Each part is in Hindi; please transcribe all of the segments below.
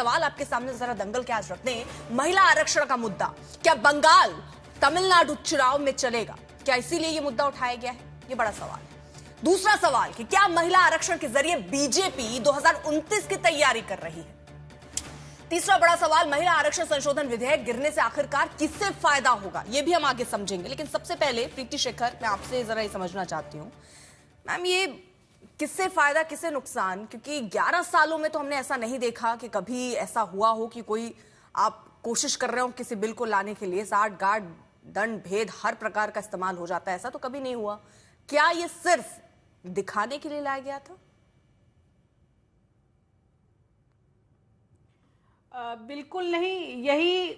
सवाल आपके सामने जरा दंगल के आज रखते हैं। महिला आरक्षण का मुद्दा क्या बंगाल तमिलनाडु चुनाव में चलेगा? क्या इसीलिए यह मुद्दा उठाया गया है? यह बड़ा सवाल है। दूसरा सवाल कि क्या महिला आरक्षण के जरिए बीजेपी 2029 की तैयारी कर रही है? तीसरा बड़ा सवाल, महिला आरक्षण संशोधन विधेयक गिरने से आखिरकार किससे फायदा होगा? यह भी हम आगे समझेंगे, लेकिन सबसे पहले प्रीति शेखर, मैं आपसे जरा ये समझना चाहती हूं मैम, ये किससे फायदा किससे नुकसान? क्योंकि 11 सालों में तो हमने ऐसा नहीं देखा कि कभी ऐसा हुआ हो कि कोई आप कोशिश कर रहे हो किसी बिल को लाने के लिए, साठ गांठ दंड भेद हर प्रकार का इस्तेमाल हो जाता है, ऐसा तो कभी नहीं हुआ। क्या ये सिर्फ दिखाने के लिए लाया गया था? बिल्कुल नहीं, यही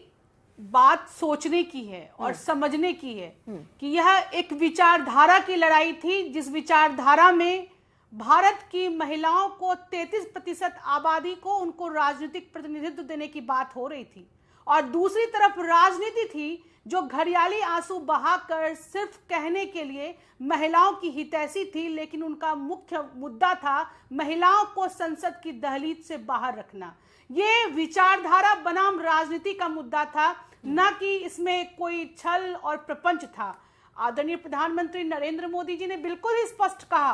बात सोचने की है और समझने की है कि यह एक विचारधारा की लड़ाई थी, जिस विचारधारा में भारत की महिलाओं को 33% आबादी को उनको राजनीतिक प्रतिनिधित्व देने की बात हो रही थी, और दूसरी तरफ राजनीति थी जो घड़ियाली आंसू बहाकर सिर्फ कहने के लिए महिलाओं की हितैषी थी, लेकिन उनका मुख्य मुद्दा था महिलाओं को संसद की दहलीज से बाहर रखना। ये विचारधारा बनाम राजनीति का मुद्दा था, न कि इसमें कोई छल और प्रपंच था। आदरणीय प्रधानमंत्री नरेंद्र मोदी जी ने बिल्कुल ही स्पष्ट कहा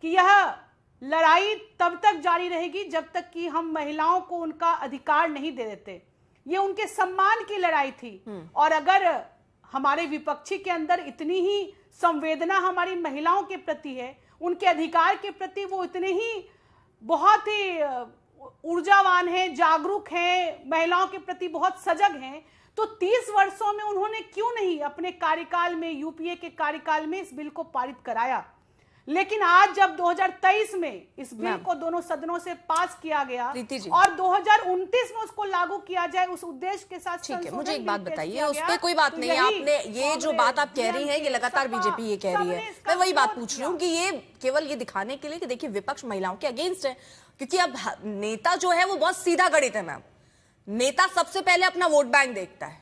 कि यह लड़ाई तब तक जारी रहेगी जब तक कि हम महिलाओं को उनका अधिकार नहीं दे देते। ये उनके सम्मान की लड़ाई थी, और अगर हमारे विपक्षी के अंदर इतनी ही संवेदना हमारी महिलाओं के प्रति है, उनके अधिकार के प्रति वो इतने ही बहुत ही ऊर्जावान हैं, जागरूक हैं, महिलाओं के प्रति बहुत सजग हैं, तो 30 वर्षों में उन्होंने क्यों नहीं अपने कार्यकाल में, यूपीए के कार्यकाल में इस बिल को पारित कराया? लेकिन आज जब 2023 में इस बिल को दोनों सदनों से पास किया गया और 2029 में उसको लागू किया जाए, उस उद्देश्य के साथ, ठीक है, मुझे एक बात बताइए, उस पर कोई बात नहीं, आपने ये जो बात आप कह रही हैं, ये लगातार बीजेपी ये कह रही है, मैं वही बात पूछ रही हूँ कि ये केवल ये दिखाने के लिए कि देखिए विपक्ष महिलाओं के अगेंस्ट है, क्योंकि अब नेता जो है वो बहुत सीधा गणित है मैम। नेता सबसे पहले अपना वोट बैंक देखता है,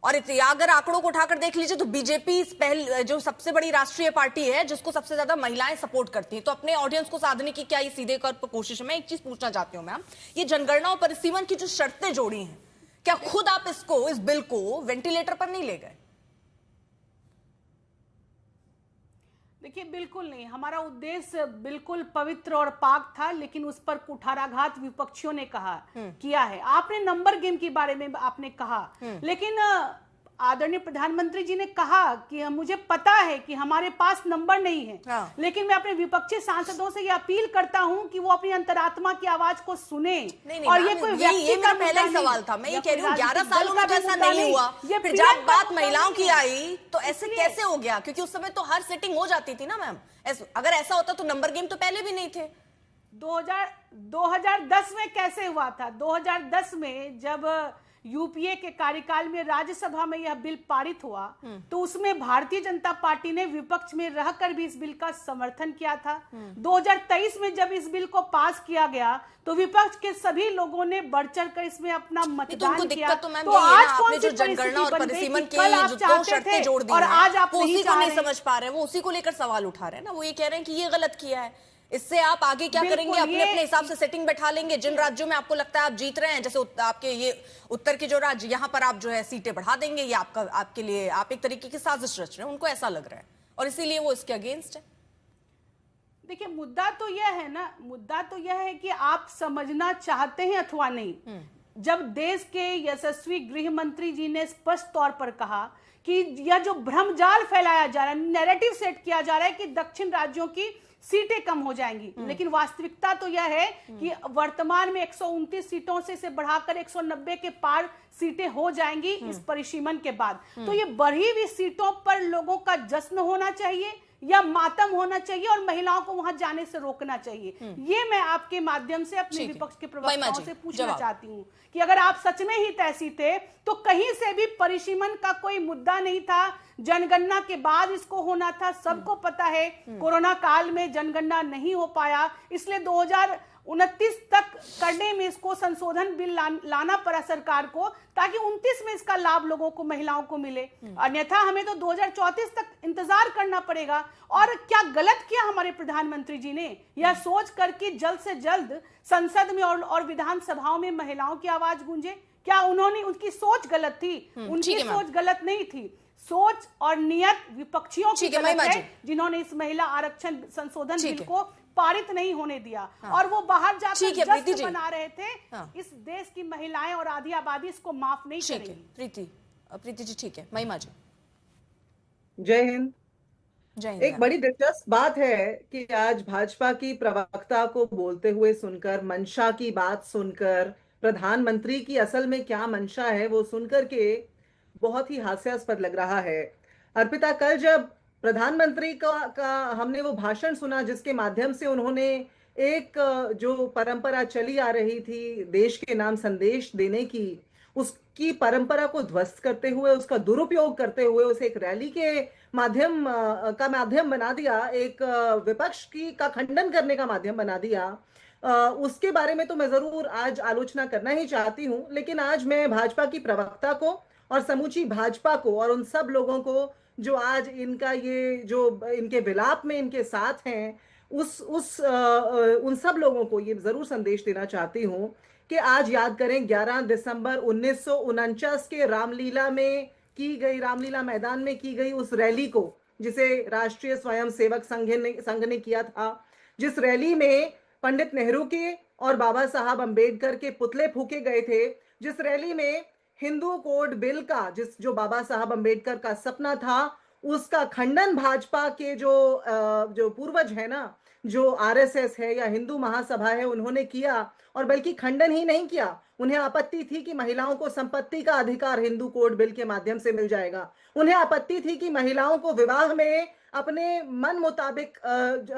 और अगर आंकड़ों को उठाकर देख लीजिए तो बीजेपी पहले जो सबसे बड़ी राष्ट्रीय पार्टी है जिसको सबसे ज्यादा महिलाएं सपोर्ट करती हैं, तो अपने ऑडियंस को साधने की क्या ये सीधे कर कोशिश है? मैं एक चीज पूछना चाहती हूँ मैम, ये जनगणना और परिसीमन की जो शर्तें जोड़ी हैं, क्या खुद आप इस बिल को वेंटिलेटर पर नहीं ले गए? देखिए, बिल्कुल नहीं, हमारा उद्देश्य बिल्कुल पवित्र और पाक था, लेकिन उस पर कुठाराघात विपक्षियों ने किया है। आपने नंबर गेम के बारे में आपने कहा, लेकिन आदरणीय प्रधानमंत्री जी ने कहा कि मुझे पता है कि हमारे पास नंबर नहीं है, लेकिन मैं अपने विपक्षी सांसदों से ये अपील करता हूं कि वो अपनी अंतरात्मा की आवाज को सुने। और ये कोई ये मेरा पहला ही सवाल था, मैं ये कह रही हूँ 11 सालों में तो ऐसा नहीं हुआ, फिर जब बात महिलाओं की आई तो ऐसे कैसे हो गया? क्योंकि उस समय तो हर सेटिंग हो जाती थी ना मैम। अगर ऐसा होता तो नंबर गेम तो पहले भी नहीं थे। 2010 में कैसे हुआ था? 2010 में जब यूपीए के कार्यकाल में राज्यसभा में यह बिल पारित हुआ, तो उसमें भारतीय जनता पार्टी ने विपक्ष में रहकर भी इस बिल का समर्थन किया था। 2023 में जब इस बिल को पास किया गया तो विपक्ष के सभी लोगों ने बढ़ चढ़कर इसमें अपना मतदान किया। तो आज कौन सी जनगणना और परिसीमन के जो दो शर्तें जोड़ दी, और आज आप उसी को नहीं समझ पा रहे हैं, वो उसी को लेकर सवाल उठा रहे हैं ना। वो ये कह रहे हैं कि ये गलत किया है, इससे आप आगे क्या करेंगे? अपने हिसाब से सेटिंग बैठा लेंगे, जिन राज्यों में आपको लगता है आप जीत रहे हैं, जैसे आपके ये उत्तर के जो राज्य, यहाँ पर आप जो है सीटें बढ़ा देंगे, ये आपके लिए आप एक तरीके की साजिश रच रहे हैं, उनको ऐसा लग रहा है, और इसीलिए वो इसके अगेंस्ट है। देखिए, मुद्दा तो यह है कि आप समझना चाहते हैं अथवा नहीं। जब देश के यशस्वी गृह मंत्री जी ने स्पष्ट तौर पर कहा कि यह जो भ्रमजाल फैलाया जा रहा है, नैरेटिव सेट किया जा रहा है कि दक्षिण राज्यों की सीटें कम हो जाएंगी, लेकिन वास्तविकता तो यह है कि वर्तमान में 129 सीटों से इसे बढ़ाकर 190 के पार सीटें हो जाएंगी इस परिसीमन के बाद। तो ये बढ़ी हुई सीटों पर लोगों का जश्न होना चाहिए या मातम होना चाहिए, और महिलाओं को वहां जाने से रोकना चाहिए। ये मैं आपके माध्यम से अपने विपक्ष के प्रवक्ताओं से पूछना चाहती हूँ कि अगर आप सच में ही तैसी थे तो कहीं से भी परिसीमन का कोई मुद्दा नहीं था, जनगणना के बाद इसको होना था। सबको पता है कोरोना काल में जनगणना नहीं हो पाया, इसलिए 29 तक करने में इसको संशोधन बिल लाना पड़ा सरकार को, ताकि 29 में इसका लाभ लोगों को, महिलाओं को मिले। अन्यथा हमें तो 2034 तक इंतजार करना पड़ेगा। और क्या गलत किया हमारे प्रधानमंत्री जी ने, यह सोच करके जल्द से जल्द संसद में और विधानसभाओं में महिलाओं की आवाज गूंजे? क्या उन्होंने, उनकी सोच गलत थी? उनकी सोच गलत नहीं थी, सोच और नियत विपक्षियों की गलत है, जिन्होंने इस महिला आरक्षण संशोधन बिल को पारित नहीं होने दिया। और वो बाहर जाकर जश्न मना रहे थे। इस देश की महिलाएं और आधी आबादी इसको माफ नहीं करेंगी। प्रीति जी, ठीक है। महिमा जी, जय हिंद। एक बड़ी दिलचस्प बात है कि आज भाजपा की प्रवक्ता को बोलते हुए सुनकर, मंशा की बात सुनकर, प्रधानमंत्री की असल में क्या मंशा है वो सुनकर के बहुत ही हास्यास्पद लग रहा है। अर्पिता, कल जब प्रधानमंत्री का हमने वो भाषण सुना जिसके माध्यम से उन्होंने एक जो परंपरा चली आ रही थी देश के नाम संदेश देने की, उसकी परंपरा को ध्वस्त करते हुए, उसका दुरुपयोग करते हुए उसे एक रैली के माध्यम बना दिया, एक विपक्ष का खंडन करने का माध्यम बना दिया। उसके बारे में तो मैं जरूर आज आलोचना करना ही चाहती हूं, लेकिन आज मैं भाजपा की प्रवक्ता को और समूची भाजपा को और उन सब लोगों को जो आज इनका ये जो इनके विलाप में इनके साथ हैं, उन सब लोगों को ये जरूर संदेश देना चाहती हूं कि आज याद करें 11 दिसंबर 1949 के रामलीला मैदान में की गई उस रैली को, जिसे राष्ट्रीय स्वयंसेवक संघ ने किया था, जिस रैली में पंडित नेहरू के और बाबा साहब अंबेडकर के पुतले फूके गए थे, जिस रैली में हिंदू कोड बिल का, जो बाबा साहब अंबेडकर का सपना था, उसका खंडन भाजपा के जो पूर्वज है ना, जो आरएसएस है या हिंदू महासभा है, उन्होंने किया। और बल्कि खंडन ही नहीं किया, उन्हें आपत्ति थी कि महिलाओं को संपत्ति का अधिकार हिंदू कोड बिल के माध्यम से मिल जाएगा। उन्हें आपत्ति थी कि महिलाओं को विवाह में अपने मन मुताबिक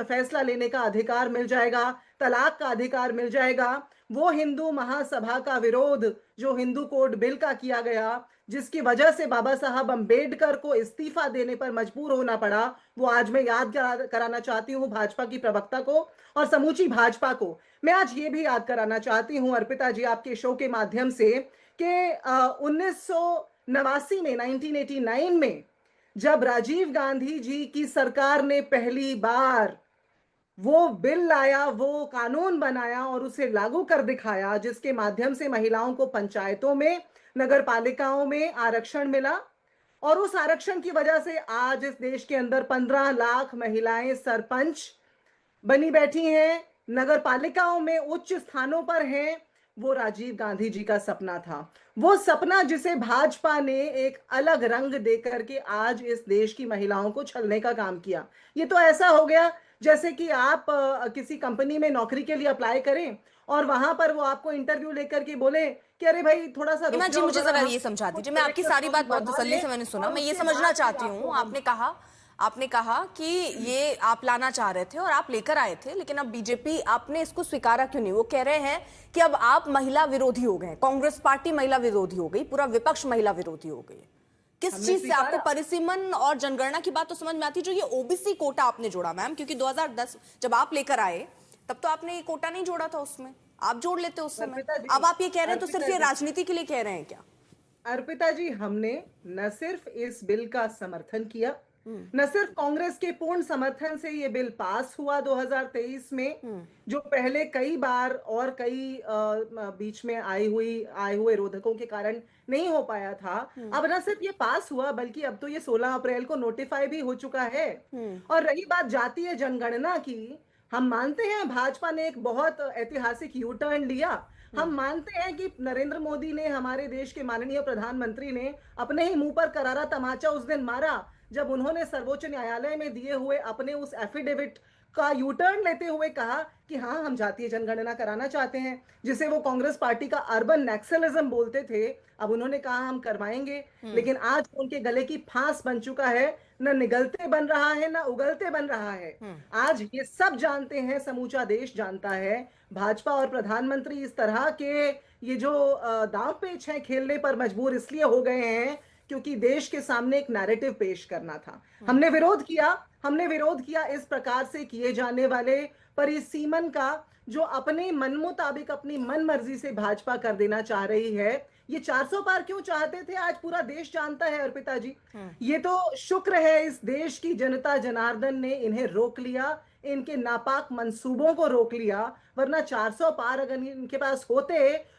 फैसला लेने का अधिकार मिल जाएगा, तलाक का अधिकार मिल जाएगा। वो हिंदू महासभा का विरोध जो हिंदू कोड बिल का किया गया, जिसकी वजह से बाबा साहब अंबेडकर को इस्तीफा देने पर मजबूर होना पड़ा, वो आज मैं याद कराना चाहती हूँ भाजपा की प्रवक्ता को और समूची भाजपा को। मैं आज ये भी याद कराना चाहती हूँ अर्पिता जी, आपके शो के माध्यम से, कि 1989 में 1989 में जब राजीव गांधी जी की सरकार ने पहली बार वो बिल लाया, वो कानून बनाया और उसे लागू कर दिखाया, जिसके माध्यम से महिलाओं को पंचायतों में, नगर पालिकाओं में आरक्षण मिला, और उस आरक्षण की वजह से आज इस देश के अंदर 15 लाख महिलाएं सरपंच बनी बैठी हैं, नगर पालिकाओं में उच्च स्थानों पर हैं। वो राजीव गांधी जी का सपना था, वो सपना जिसे भाजपा ने एक अलग रंग देकर के आज इस देश की महिलाओं को छलने का काम किया। ये तो ऐसा हो गया जैसे कि आप किसी कंपनी में नौकरी के लिए अप्लाई करें और वहां पर वो आपको इंटरव्यू लेकर के बोले कि अरे भाई थोड़ा सा जी, मुझे जरा ये समझा दीजिए। मैं आपकी सारी बात बहुत तसल्ली से मैंने सुना, मैं ये समझना चाहती हूँ। आपने कहा कि ये आप लाना चाह रहे थे और आप लेकर आए थे, लेकिन अब बीजेपी, आपने इसको स्वीकारा क्यों नहीं? वो कह रहे हैं कि अब आप महिला विरोधी हो गए, कांग्रेस पार्टी महिला विरोधी हो गई, पूरा विपक्ष महिला विरोधी हो गई। किस चीज से? आपको परिसीमन और जनगणना की बात तो समझ में आती, जो ये ओबीसी कोटा आपने जोड़ा मैम, क्योंकि 2010 जब आप लेकर आए तब तो आपने ये कोटा नहीं जोड़ा था, उसमें आप जोड़ लेते उस समय। अब आप ये कह रहे हैं तो सिर्फ ये राजनीति के लिए कह रहे हैं क्या? अर्पिता जी, हमने न सिर्फ इस बिल का समर्थन किया, न सिर्फ कांग्रेस के पूर्ण समर्थन से ये बिल पास हुआ 2023 में, जो पहले कई बार और कई बीच में आए हुए रोधकों के कारण नहीं हो पाया था। अब न सिर्फ ये पास हुआ, बल्कि अब तो ये 16 अप्रैल को नोटिफाई भी हो चुका है। और रही बात जातीय जनगणना की, हम मानते हैं भाजपा ने एक बहुत ऐतिहासिक यू टर्न लिया। हम मानते हैं कि नरेंद्र मोदी ने, हमारे देश के माननीय प्रधानमंत्री ने अपने ही मुंह पर करारा तमाचा उस दिन मारा जब उन्होंने सर्वोच्च न्यायालय में दिए हुए अपने उस एफिडेविट का यू टर्न लेते हुए कहा कि हाँ, हम जातीय जनगणना कराना चाहते हैं, जिसे वो कांग्रेस पार्टी का अर्बन नैक्सलिज्म बोलते थे। अब उन्होंने कहा हम करवाएंगे, लेकिन आज उनके गले की फांस बन चुका है, न निगलते बन रहा है, न उगलते बन रहा है। आज ये सब जानते हैं, समूचा देश जानता है, भाजपा और प्रधानमंत्री इस तरह के ये जो दांव पेच है खेलने पर मजबूर इसलिए हो गए हैं क्योंकि देश के सामने एक नैरेटिव पेश करना था। हमने विरोध किया इस प्रकार से किए जाने वाले परिसीमन का जो अपने मन मुताबिक अपनी मन मर्जी से भाजपा कर देना चाह रही है। ये 400 पार क्यों चाहते थे आज पूरा देश जानता है अर्पिता जी। ये तो शुक्र है इस देश की जनता जनार्दन ने इन्हें रोक लिया, इनके नापाक मंसूबों को रोक लिया, वरना 400 पार अगर इनके पास होते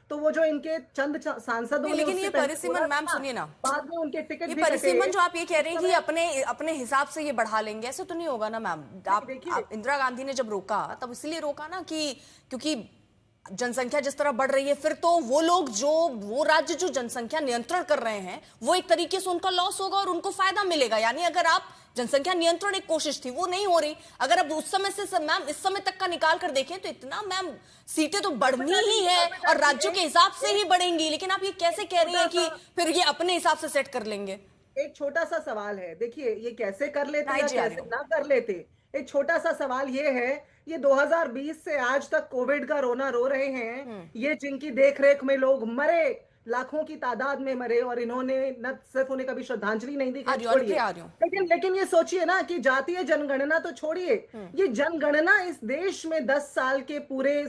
तो वो जो इनके चंद सांसदों ने, लेकिन ये परिसीमन मैम सुनिए ना, बाद में उनके टिकट ये भी परिसीमन जो आप ये कह रहे हैं कि अपने हिसाब से ये बढ़ा लेंगे, ऐसे तो नहीं होगा ना मैम। आप इंदिरा गांधी ने जब रोका तब इसलिए रोका ना कि क्योंकि जनसंख्या जिस तरह बढ़ रही है, फिर तो वो लोग वो राज्य जो जनसंख्या नियंत्रण कर रहे हैं वो एक तरीके से उनका लॉस होगा और उनको फायदा मिलेगा। यानी अगर आप जनसंख्या नियंत्रण एक कोशिश थी वो नहीं हो रही, अगर अब उस समय से मैम इस समय तक का निकाल कर देखें तो इतना मैम सीटें तो बढ़नी ही है और राज्यों के हिसाब से ही बढ़ेंगी। लेकिन आप ये कैसे कह रही हैं कि फिर ये अपने हिसाब से सेट कर लेंगे? एक छोटा सा सवाल है, देखिए ये कैसे कर लेते या कैसे ना कर लेते, एक छोटा सा सवाल ये है, ये 2020 से आज तक कोविड का रोना रो रहे हैं, ये जिनकी देखरेख में लोग मरे, लाखों की तादाद में मरे और इन्होंने न सिर्फ उन्हें कभी श्रद्धांजलि नहीं दी, छोड़िए, लेकिन ये सोचिए ना कि जातीय जनगणना तो छोड़िए, ये जनगणना इस देश में 10 साल के पूरे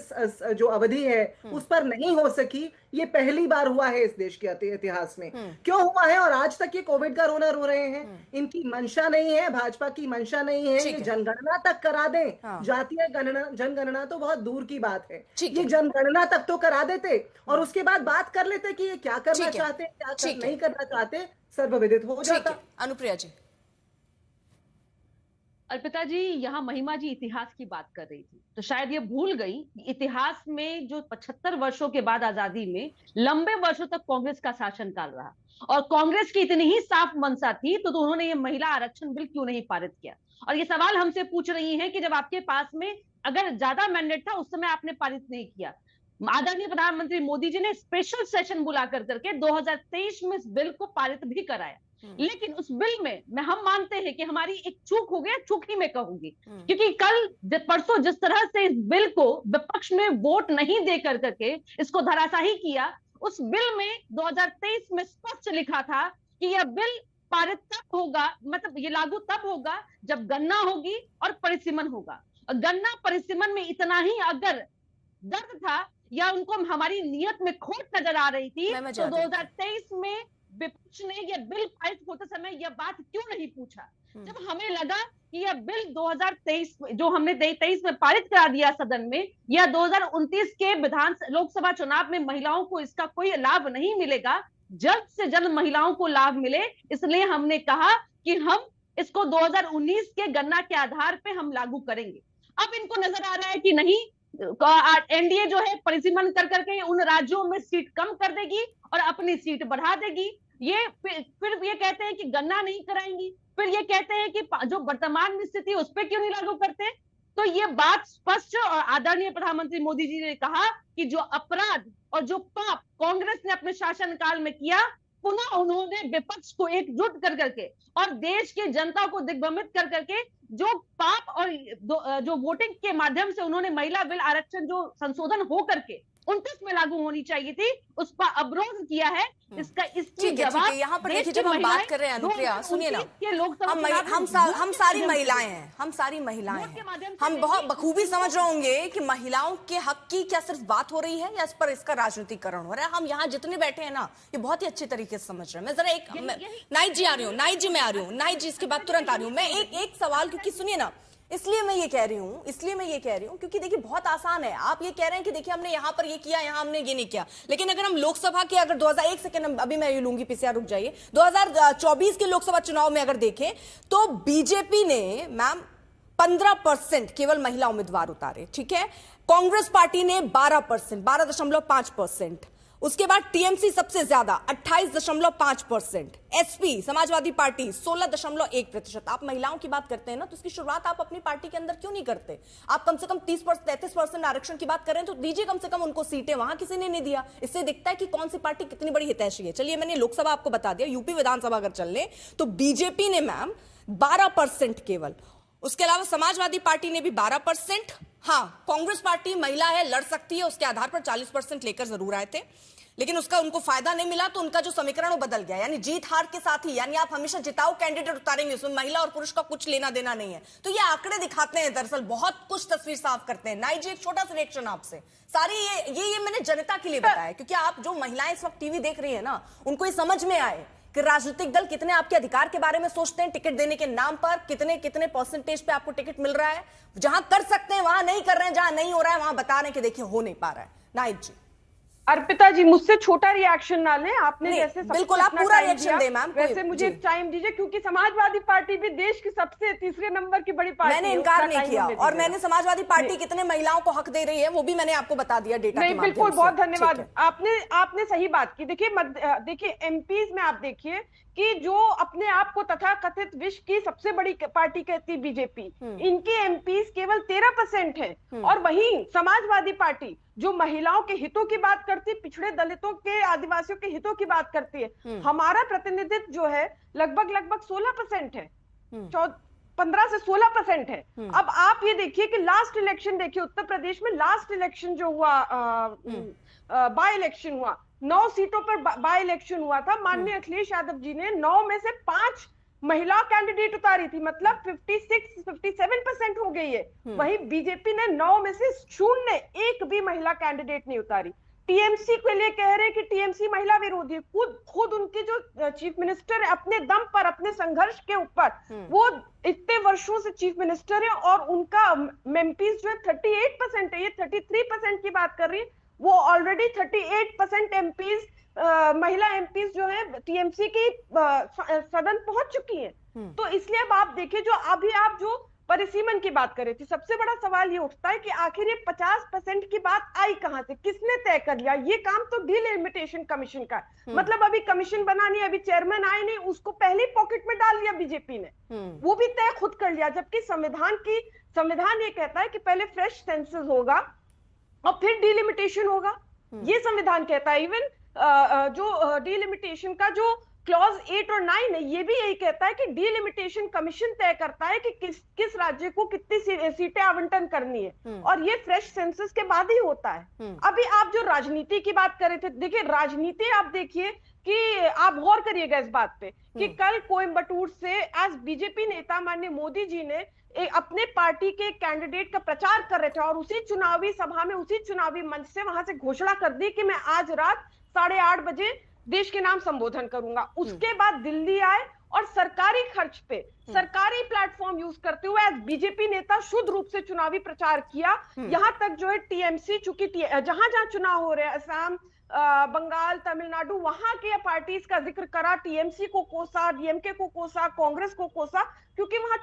जो अवधि है उस पर नहीं हो सकी। ये पहली बार हुआ है इस देश के इतिहास में। क्यों हुआ है? और आज तक ये कोविड का रोना रो रहे हैं। इनकी मंशा नहीं है, भाजपा की मंशा नहीं है, ये जनगणना तक करा दें। जातीय जनगणना तो बहुत दूर की बात है, ये जनगणना तक तो करा देते और उसके बाद बात कर लेते कि ये क्या करना चाहते हैं, क्या नहीं करना चाहते, सर्वविदित हो जाता। अनुप्रिया जी। अर्पिता जी, यहाँ महिमा जी इतिहास की बात कर रही थी तो शायद ये भूल गई इतिहास में जो 75 वर्षों के बाद आजादी में लंबे वर्षों तक कांग्रेस का शासनकाल रहा और कांग्रेस की इतनी ही साफ मंशा थी तो उन्होंने ये महिला आरक्षण बिल क्यों नहीं पारित किया। और ये सवाल हमसे पूछ रही है कि जब आपके पास में अगर ज्यादा मैंडेट था उस समय आपने पारित नहीं किया। आदरणीय प्रधानमंत्री मोदी जी ने स्पेशल सेशन बुला करके 2023 में इस बिल को पारित भी कराया, लेकिन उस बिल में हम मानते हैं कि हमारी एक चूक हो गया, चूक ही मैं कहूंगी, क्योंकि कल परसों जिस तरह से इस बिल को विपक्ष में वोट नहीं दे करके इसको धराशाही किया, उस बिल में 2023 में स्पष्ट लिखा था कि यह बिल पारित तब होगा, मतलब ये लागू तब होगा जब गणना होगी और परिसीमन होगा। और गणना परिसीमन में इतना ही अगर दर्द था या उनको हमारी नियत में खोट नजर आ रही थी तो 2023 में विपक्ष ने यह बिल पारित होते समय यह बात क्यों नहीं पूछा? जब हमें लगा कि यह बिल 2023 जो हमने 23 में पारित करा दिया सदन में, यह 2029 के लोकसभा चुनाव में महिलाओं को इसका कोई लाभ नहीं मिलेगा, जल्द से जल्द महिलाओं को लाभ मिले, इसलिए हमने कहा कि हम इसको 2019 के गणना के आधार पे हम लागू करेंगे। अब इनको नजर आ रहा है कि नहीं, एनडीए जो है परिसीमन करके उन राज्यों में सीट कम कर देगी और अपनी सीट बढ़ा देगी। ये फिर ये कहते हैं कि गणना नहीं कराएंगी, फिर ये कहते हैं कि जो वर्तमान में स्थिति उस पर क्यों नहीं लागू करते। तो ये बात स्पष्ट और आदरणीय प्रधानमंत्री मोदी जी ने कहा कि जो अपराध और जो पाप कांग्रेस ने अपने शासनकाल में किया, पुनः उन्होंने विपक्ष को एकजुट करके और देश की जनता को दिग्भ्रमित करके जो पाप और जो वोटिंग के माध्यम से उन्होंने महिला बिल आरक्षण जो संशोधन हो करके 29 में लागू होनी चाहिए थी, उस पर अवरोध किया है। इसकी जवाब यहाँ पर देखिए, जब हम बात कर रहे हैं अनुप्रिया सुनिए ना, हम सारी महिलाएं हैं, हम सारी महिलाएं हैं, हम बहुत बखूबी समझ रहे होंगे कि महिलाओं के हक की क्या सिर्फ बात हो रही है या इस पर इसका राजनीतिकरण हो रहा है। हम यहाँ जितने बैठे हैं ना, ये बहुत ही अच्छे तरीके से समझ रहे हैं। मैं जरा नाइट जी आ रही हूँ, नाइट जी मैं आ रही हूँ, नाइट जी इसके बाद तुरंत आ रही हूँ। मैं एक सवाल, क्योंकि सुनिए ना, इसलिए मैं ये कह रही हूं क्योंकि देखिए बहुत आसान है। आप ये कह रहे हैं कि देखिए हमने यहां पर ये किया, यहां हमने ये नहीं किया, लेकिन अगर हम लोकसभा के अगर 2001 सेकंड अभी मैं ये लूंगी, पीसीआर रुक जाइए, 2024 के लोकसभा चुनाव में अगर देखें तो बीजेपी ने मैम 15% केवल महिला उम्मीदवार उतारे, ठीक है। कांग्रेस पार्टी ने 12%, 12.5%, उसके बाद टीएमसी सबसे ज्यादा 28.5%, एसपी समाजवादी पार्टी 16.1%। आप महिलाओं की बात करते हैं ना, तो इसकी शुरुआत आप अपनी पार्टी के अंदर क्यों नहीं करते? आप कम से कम 33% आरक्षण की बात कर रहे हैं तो दीजिए कम से कम उनको सीटें, वहां किसी ने नहीं दिया। इससे दिखता है कि कौन सी पार्टी कितनी बड़ी हितैषी है। चलिए मैंने लोकसभा आपको बता दिया, यूपी विधानसभा अगर चल ले तो बीजेपी ने मैम 12% केवल, उसके अलावा समाजवादी पार्टी ने भी 12%। हाँ, कांग्रेस पार्टी महिला है, लड़ सकती है, उसके आधार पर 40% लेकर जरूर आए थे। लेकिन उसका उनको फायदा नहीं मिला तो उनका जो समीकरण वो बदल गया, यानी जीत हार के साथ ही, यानी आप हमेशा जिताऊ कैंडिडेट उतारेंगे, उसमें महिला और पुरुष का कुछ लेना देना नहीं है। तो ये आंकड़े दिखाते हैं, दरअसल बहुत कुछ तस्वीर साफ करते हैं। नाई जी, एक छोटा सा रिएक्शन आपसे। सारी ये मैंने जनता के लिए बताया, क्योंकि आप जो महिलाएं इस वक्त टीवी देख रही है ना, उनको ये समझ में आए कि राजनीतिक दल कितने आपके अधिकार के बारे में सोचते हैं, टिकट देने के नाम पर कितने कितने परसेंटेज पे आपको टिकट मिल रहा है, जहां कर सकते हैं वहां नहीं कर रहे हैं, जहां नहीं हो रहा है वहां बता रहे हैं कि देखिए हो नहीं पा रहा है। नाइब जी। अर्पिता जी, मुझसे छोटा रिएक्शन ना लें, आपने जैसे बिल्कुल आप पूरा रिएक्शन दें मैम, वैसे मुझे टाइम दीजिए, क्योंकि समाजवादी पार्टी भी देश की सबसे तीसरे नंबर की बड़ी पार्टी है। मैंने इनकार नहीं किया, और मैंने समाजवादी पार्टी कितने महिलाओं को हक दे रही है वो भी मैंने आपको बता दिया डेटा नहीं, बिल्कुल, बहुत धन्यवाद। आपने सही बात की। देखिए एमपीज में आप देखिए कि जो अपने आप को तथाकथित विश्व की सबसे बड़ी पार्टी कहती बीजेपी, इनके एमपीज केवल 13% है। और वहीं समाजवादी पार्टी जो महिलाओं के हितों की बात करती है, पिछड़े दलितों के, आदिवासियों के हितों की बात करती है, हमारा प्रतिनिधित्व जो है लगभग 16% है, 15 से 16% है। अब आप ये देखिए कि लास्ट इलेक्शन देखिए, उत्तर प्रदेश में लास्ट इलेक्शन जो हुआ, बाय इलेक्शन हुआ, 9 सीटों पर बाय इलेक्शन हुआ था। माननीय अखिलेश यादव जी ने 9 में से 5 महिला कैंडिडेट उतारी थी, मतलब 56-57% हो गई है। वहीं बीजेपी ने 9 में से 0 एक भी महिला कैंडिडेट नहीं उतारी। टीएमसी के लिए कह रहे हैं कि टीएमसी महिला विरोधी, खुद उनके जो चीफ मिनिस्टर है अपने दम पर, अपने संघर्ष के ऊपर, वो इतने वर्षों से चीफ मिनिस्टर है और उनका एमपीज जो है 38% है, ये 33% की बात कर रही है, वो ऑलरेडी 38% एमपीज, महिला एमपीज जो है टीएमसी की सदन पहुंच चुकी हैं। तो इसलिए अब आप देखिए, जो अभी आप जो परिसीमन की बात कर रही थी, सबसे बड़ा सवाल ये उठता है कि आखिर ये 50% की बात आई कहां से, किसने तय कर लिया? ये काम तो डिलिमिटेशन कमीशन का है। मतलब अभी कमीशन बनानी, अभी चेयरमैन आए नहीं, उसको पहले पॉकेट में डाल लिया बीजेपी ने, वो भी तय खुद कर लिया। जबकि संविधान ये कहता है कि पहले फ्रेश सेंसस होगा और फिर डिलिमिटेशन होगा, ये संविधान कहता है। इवन जो डिलिमिटेशन का जो क्लॉज 8 और 9 है, ये भी यही कहता है कि डिलिमिटेशन कमीशन तय करता है कि किस राज्य को कितनी सीटें आवंटन करनी है, और ये फ्रेश सेंसस के बाद ही होता है। अभी आप जो राजनीति की बात कर रहे थे, देखिए राजनीति आप देखिए कि आप गौर करिएगा इस बात पे कि कल कोयम्बटूर से आज बीजेपी नेता माननीय मोदी जी ने अपने पार्टी के कैंडिडेट का प्रचार कर रहे थे, और उसी चुनावी सभा में, उसी चुनावी मंच से वहां से घोषणा कर दी कि मैं आज रात 8:30 बजे देश के नाम संबोधन करूंगा। उसके बाद दिल्ली आए और सरकारी खर्च पे, सरकारी प्लेटफॉर्म यूज करते हुए आज बीजेपी नेता शुद्ध रूप से चुनावी प्रचार किया। यहां तक जो है टीएमसी, चूंकि जहां जहां चुनाव हो रहे हैं, असम, बंगाल, तमिलनाडु, वहां के पार्टीज का जिक्र करा, टीएमसी को कोसा, डीएमके को कोसा, कांग्रेस को कोसा, क्योंकि वहां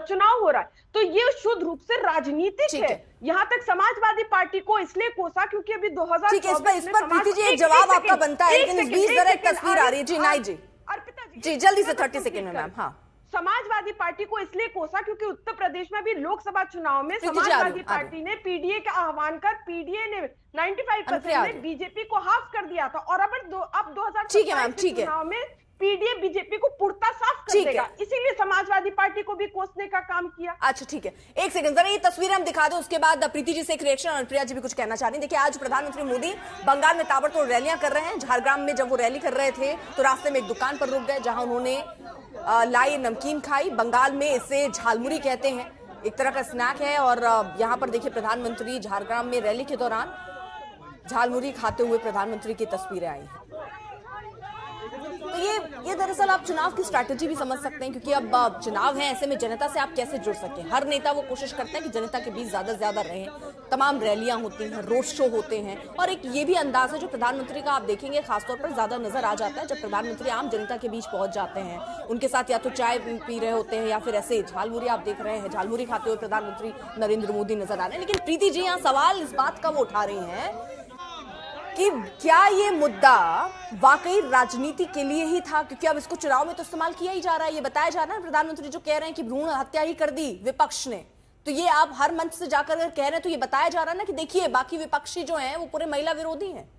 चुनाव हो रहा है। तो ये शुद्ध रूप से राजनीतिक है। यहां तक समाजवादी पार्टी को इसलिए कोसा क्योंकि अभी 2024 इस पर प्रीति जी एक जवाब आपका बनता है, लेकिन इस बीच जरा एक तस्वीर आ रही है। जी नाई जी, अर्पिता जी जल्दी से 30 सेकंड में मैम। हाँ, समाजवादी पार्टी को इसलिए कोसा क्योंकि उत्तर प्रदेश में भी लोकसभा चुनाव में समाजवादी पार्टी ने पीडीए का आह्वान कर, पीडीए ने 95% में बीजेपी को हाफ कर दिया था, और अब 2027 चुनाव में पीडीए बीजेपी को पुरता साफ कर देगा, इसीलिए समाजवादी पार्टी को भी कोसने का काम किया। अच्छा ठीक है, एक सेकंड जरा ये तस्वीरें हम दिखा दें, उसके बाद प्रीति जी से एक रिएक्शन, और प्रिया जी भी कुछ कहना चाह रही हैं। देखिए आज प्रधानमंत्री मोदी बंगाल में ताबड़तोड़ रैलियां कर रहे हैं। झारग्राम में जब वो रैली कर रहे थे तो रास्ते में एक दुकान पर रुक गए, जहां उन्होंने लाई नमकीन खाई। बंगाल में इसे झालमुरी कहते हैं, एक तरह का स्नैक है। और यहाँ पर देखिए प्रधानमंत्री झारग्राम में रैली के दौरान झालमुरी खाते हुए प्रधानमंत्री की तस्वीरें आई हैं। तो ये दरअसल आप चुनाव की स्ट्रैटेजी भी समझ सकते हैं, क्योंकि अब चुनाव है, ऐसे में जनता से आप कैसे जुड़ सकते हैं। हर नेता वो कोशिश करते हैं कि जनता के बीच ज्यादा से ज्यादा रहें, तमाम रैलियां होती हैं, रोड शो होते हैं, और एक ये भी अंदाज है जो प्रधानमंत्री का आप देखेंगे खासतौर पर ज्यादा नजर आ जाता है जब प्रधानमंत्री आम जनता के बीच पहुंच जाते हैं। उनके साथ या तो चाय पी रहे होते हैं या फिर ऐसे झालमुरी आप देख रहे हैं, झालमुरी खाते हुए प्रधानमंत्री नरेंद्र मोदी नजर आ रहे हैं। लेकिन प्रीति जी यहाँ सवाल इस बात का वो उठा रही हैं कि क्या ये मुद्दा वाकई राजनीति के लिए ही था, क्योंकि अब इसको चुनाव में तो इस्तेमाल किया ही जा रहा है। ये बताया जा रहा है प्रधानमंत्री जो कह रहे हैं कि भ्रूण हत्या ही कर दी विपक्ष ने, तो ये आप हर मंच से जाकर अगर कह रहे हैं तो ये बताया जा रहा है ना कि देखिए बाकी विपक्षी जो हैं वो पूरे महिला विरोधी हैं।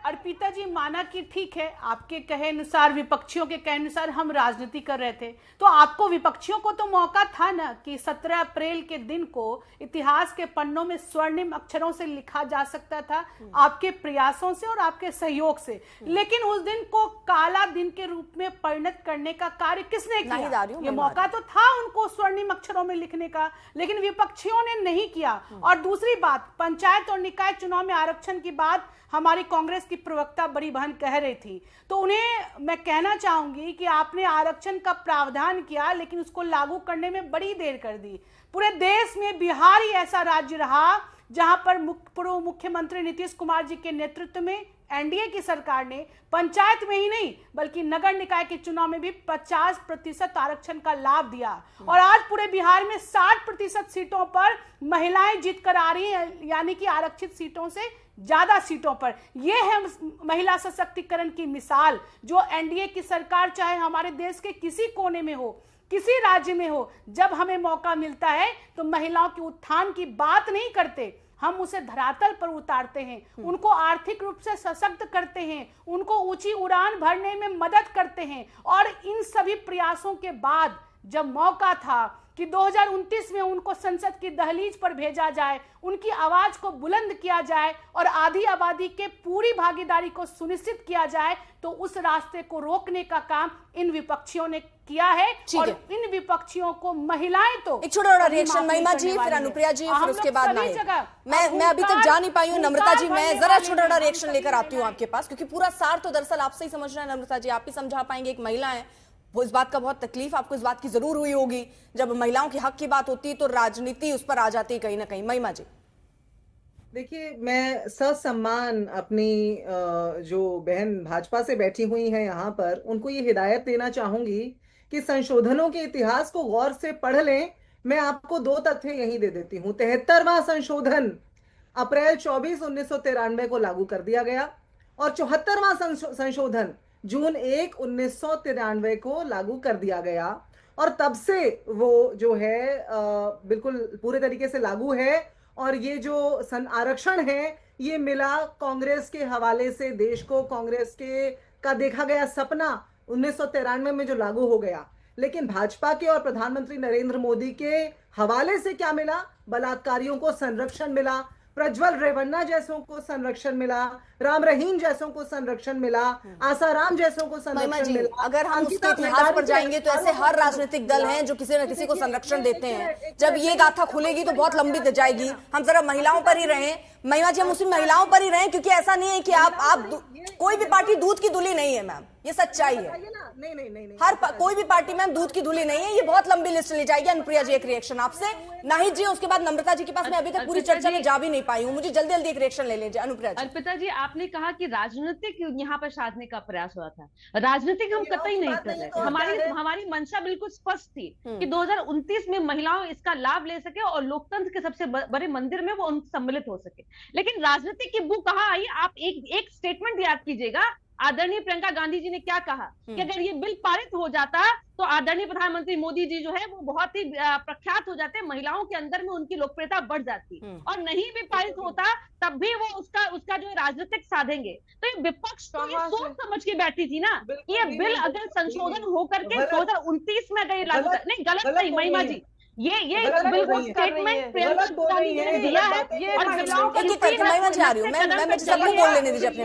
अर्पिता जी माना कि ठीक है, आपके कहे अनुसार, विपक्षियों के कहे अनुसार हम राजनीति कर रहे थे, तो आपको विपक्षियों को तो मौका था ना कि 17 अप्रैल के दिन को इतिहास के पन्नों में स्वर्णिम अक्षरों से लिखा जा सकता था, आपके प्रयासों से और आपके सहयोग से। लेकिन उस दिन को काला दिन के रूप में परिणत करने का कार्य किसने किया? ये मौका तो था उनको स्वर्णिम अक्षरों में लिखने का, लेकिन विपक्षियों ने नहीं किया। और दूसरी बात, पंचायत और निकाय चुनाव में आरक्षण की बात हमारी कांग्रेस की प्रवक्ता बड़ी बहन कह रही थी, तो उन्हें मैं कहना चाहूंगी कि आपने आरक्षण का प्रावधान किया लेकिन उसको लागू करने में बड़ी देर कर दी। पूरे देश में बिहार ही ऐसा राज्य रहा जहां पर पूर्व मुख्यमंत्री नीतीश कुमार जी के नेतृत्व में एनडीए की सरकार ने पंचायत में ही नहीं बल्कि नगर निकाय के चुनाव में भी 50% आरक्षण का लाभ दिया। और आज पूरे बिहार में 60% सीटों पर महिलाएं जीत कर आ रही हैं, यानी कि आरक्षित सीटों से ज्यादा सीटों पर। यह है महिला सशक्तिकरण की मिसाल, जो एनडीए की सरकार चाहे हमारे देश के किसी कोने में हो, किसी राज्य में हो, जब हमें मौका मिलता है तो महिलाओं के उत्थान की बात नहीं करते, हम उसे धरातल पर उतारते हैं, उनको आर्थिक रूप से सशक्त करते हैं, उनको ऊंची उड़ान भरने में मदद करते हैं। और इन सभी प्रयासों के बाद जब मौका था कि 2029 में उनको संसद की दहलीज पर भेजा जाए, उनकी आवाज को बुलंद किया जाए और आधी आबादी के पूरी भागीदारी को सुनिश्चित किया जाए, तो उस रास्ते को रोकने का काम इन विपक्षियों ने किया है। और इन विपक्षियों को महिलाएं तो एक छोटा रिएक्शन, महिमा जी, फिर अनुप्रिया जी, फिर उसके बाद मैं अभी तक जा नहीं पाई हूँ। नम्रता जी, मैं जरा छोटा रिएक्शन लेकर आती हूँ आपके पास, क्योंकि पूरा सार तो दरअसल आपसे ही समझना है। नम्रता जी, आप ही समझा पाएंगे, एक महिला है, वो इस बात का बहुत तकलीफ आपको इस बात की जरूर हुई होगी, जब महिलाओं के हक की बात होती है तो राजनीति उस पर आ जाती है कहीं ना कहीं। महिमा जी, देखिए, मैं ससम्मान अपनी जो बहन भाजपा से बैठी हुई हैं यहाँ पर, उनको ये हिदायत देना चाहूंगी कि संशोधनों के इतिहास को गौर से पढ़ लें। मैं आपको 2 तथ्य यही दे देती हूँ। 73वां संशोधन अप्रैल 24, 1993 को लागू कर दिया गया और 74वां संशोधन जून 1, 1993 को लागू कर दिया गया। और तब से वो जो है बिल्कुल पूरे तरीके से लागू है। और ये जो आरक्षण है, ये मिला कांग्रेस के हवाले से देश को, कांग्रेस का देखा गया सपना 1993 में जो लागू हो गया। लेकिन भाजपा के और प्रधानमंत्री नरेंद्र मोदी के हवाले से क्या मिला? बलात्कारियों को संरक्षण मिला, प्रज्वल रेवन्ना जैसों को संरक्षण मिला, राम रहीम जैसों को संरक्षण मिला, आसाराम जैसों को संरक्षण मिला। अगर हम उसके इतिहास पर जाएंगे तो ऐसे हर राजनीतिक दल हैं जो किसी न किसी को संरक्षण देते हैं। जब ये गाथा खुलेगी तो बहुत लंबी जाएगी। हम जरा महिलाओं पर ही रहें। महिमा जी, हम उसी महिलाओं पर ही रहें, क्योंकि ऐसा नहीं है कि आप कोई भी पार्टी दूध की धुली नहीं है मैम, ये सच्चाई है। नहीं, कोई भी पार्टी मैम दूध की धुली नहीं है। ये बहुत लंबी लिस्ट ले जाएगी। अनुप्रिया जी, एक रिएक्शन आपसे, नाहिद जी, उसके बाद नम्रता जी के पास। मैं अभी तक पूरी चर्चा में जा भी नहीं पाई हूँ, मुझे जल्दी जल्दी एक रिएक्शन ले लीजिए। अनुप्रिया जी। अर्पिता जी, आपने कहा कि राजनीतिक यहाँ पर साधने का प्रयास हुआ था। राजनीतिक हम कतई नहीं कर रहे। हमारी मंशा बिल्कुल स्पष्ट थी कि 2029 में महिलाओं इसका लाभ ले सके और लोकतंत्र के सबसे बड़े मंदिर में वो सम्मिलित हो सके। लेकिन राजनीति की बू कहाँ आई? आप एक स्टेटमेंट याद कीजिएगा, आदरणीय प्रियंका गांधी जी ने क्या कहा कि अगर ये बिल पारित हो जाता तो आदरणीय प्रधानमंत्री मोदी जी जो है वो बहुत ही प्रख्यात हो जाते, महिलाओं के अंदर में उनकी लोकप्रियता बढ़ जाती। और नहीं भी पारित होता तब भी वो उसका जो राजनीतिक साधेंगे। तो ये विपक्ष तो ये सोच समझ के बैठी थी ना, ये बिल अगर संशोधन होकर के 2029 में अगर लागू नहीं, गलत नहीं महिमा जी, ये बिल्कुल स्टेटमेंट प्रियंका गांधी जी ने दिया है। और महिलाओं को महिमा जी आ रही हूँ, मैं सबको बोल लेने दीजिए अपने